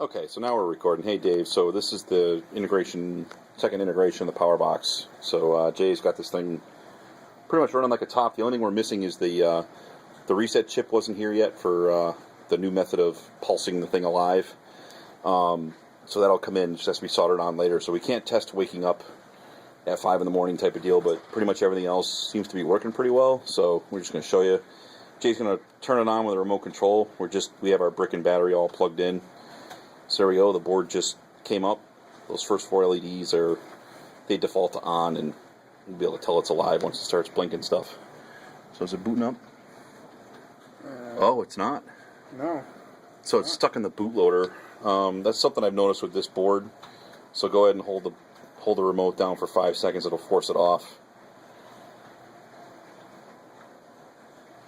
Okay, so now we're recording. Hey, Dave. So this is the second integration of the Powerbox. So Jay's got this thing pretty much running like a top. The only thing we're missing is the reset chip wasn't here yet for the new method of pulsing the thing alive. So that'll come in. It just has to be soldered on later. So we can't test waking up at 5 in the morning type of deal, but pretty much everything else seems to be working pretty well. So we're just going to show you. Jay's going to turn it on with a remote control. We have our brick and battery all plugged in. So there we go, the board just came up. Those first 4 LEDs they default to on, and you'll be able to tell it's alive once it starts blinking stuff. So is it booting up? Oh, it's not? No. So it's stuck in the bootloader. That's something I've noticed with this board. So go ahead and hold the remote down for 5 seconds, it'll force it off.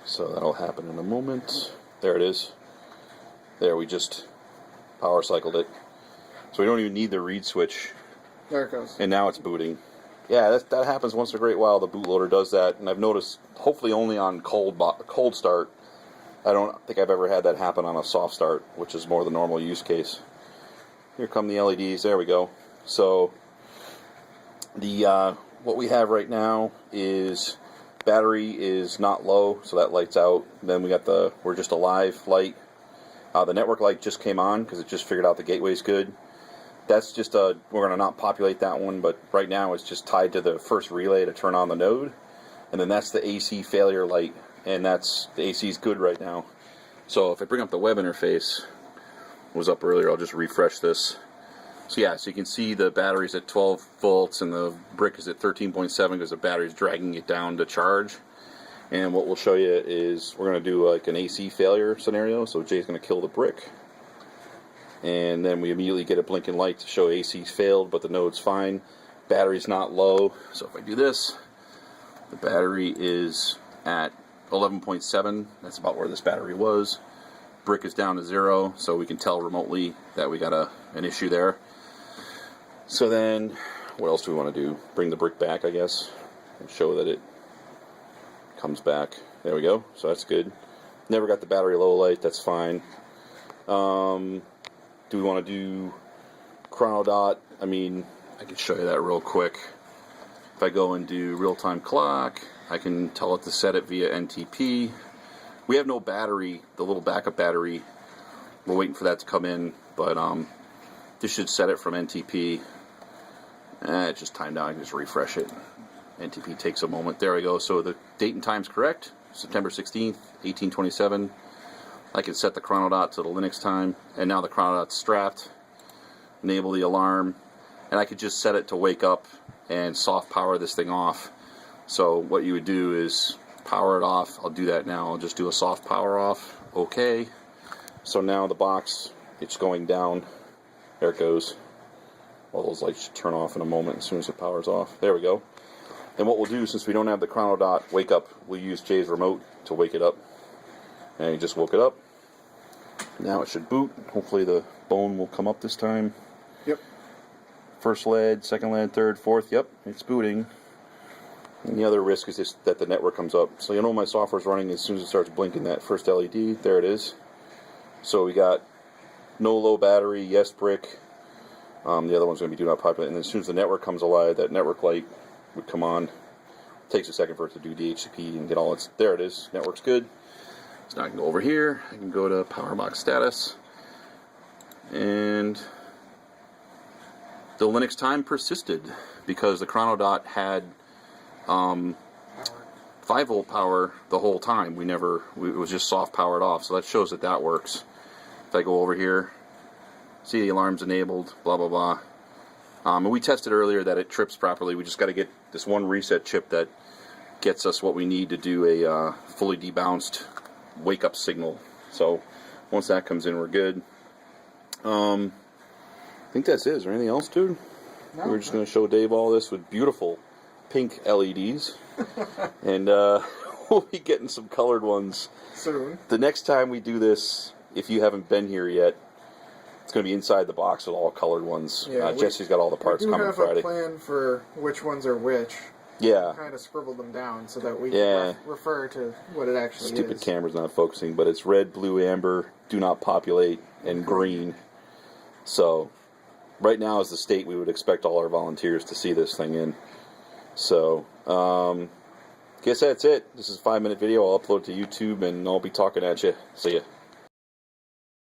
So that'll happen in a moment. There it is. There, we just power cycled it. So we don't even need the read switch. There it goes. And now it's booting. Yeah, that happens once in a great while. The bootloader does that, and I've noticed, hopefully only on cold start. I don't think I've ever had that happen on a soft start, which is more the normal use case. Here come the LEDs. There we go. So the what we have right now is battery is not low, so that light's out. Then we got we're just a live light. The network light just came on because it just figured out the gateway's good. That's just we're going to not populate that one, but right now it's just tied to the first relay to turn on the node. And then that's the AC failure light, and the AC is good right now. So if I bring up the web interface, it was up earlier, I'll just refresh this. So yeah, so you can see the battery's at 12 volts and the brick is at 13.7 because the battery's dragging it down to charge. And what we'll show you is we're going to do like an AC failure scenario. So Jay's going to kill the brick. And then we immediately get a blinking light to show AC's failed, but the node's fine. Battery's not low. So if I do this, the battery is at 11.7. That's about where this battery was. Brick is down to 0, so we can tell remotely that we got an issue there. So then, what else do we want to do? Bring the brick back, I guess, and show that it comes back. There we go. So that's good. Never got the battery low light. That's fine. Do we want to do chrono dot? I mean, I can show you that real quick. If I go and do real-time clock, I can tell it to set it via NTP. We have no battery, the little backup battery. We're waiting for that to come in, but this should set it from NTP. It just timed out. I can just refresh it. NTP takes a moment. There we go. So the date and time's correct. September 16th, 1827. I can set the chrono dot to the Linux time, and now the chrono dot's strapped. Enable the alarm, and I could just set it to wake up and soft power this thing off. So what you would do is power it off. I'll do that now. I'll just do a soft power off. Okay. So now the box, it's going down. There it goes. All those lights should turn off in a moment as soon as it powers off. There we go. And what we'll do, since we don't have the chrono dot wake up, we'll use Jay's remote to wake it up. And he just woke it up. Now it should boot. Hopefully the bone will come up this time. Yep. First LED, second LED, third, fourth. Yep, it's booting. And the other risk is just that the network comes up. So you know my software's running as soon as it starts blinking that first LED. There it is. So we got no low battery, yes brick. The other one's going to be do not populate. And then as soon as the network comes alive, that network light would come on. It takes a second for it to do DHCP and get all its... There it is. Network's good. So now I can go over here. I can go to Powerbox status. And the Linux time persisted because the chrono dot had 5-volt power the whole time. It was just soft powered off. So that shows that works. If I go over here, see the alarm's enabled, blah, blah, blah. And we tested earlier that it trips properly. We just got to get this one reset chip that gets us what we need to do a fully debounced wake up signal. So once that comes in, we're good. I think that's it. Is there anything else, dude? No. We're just going to show Dave all this with beautiful pink LEDs. And we'll be getting some colored ones soon. The next time we do this, if you haven't been here yet, it's going to be inside the box with all colored ones. Yeah, Jesse's got all the parts coming Friday. We do have a plan for which ones are which. Yeah. Kind of scribbled them down so that we can refer to what it actually is. Stupid camera's not focusing, but it's red, blue, amber, do not populate, and green. So right now is the state we would expect all our volunteers to see this thing in. So guess that's it. This is a 5-minute video. I'll upload to YouTube, and I'll be talking at you. See ya.